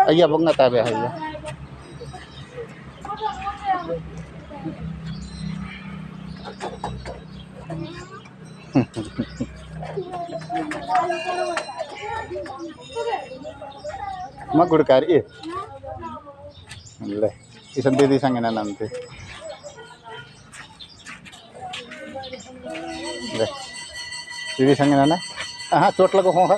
Iya bang na tabi aja. Magud kari. Le, isang didi sangina nanti. Le, didi sangina na. Aha, चोट लगो हो हा.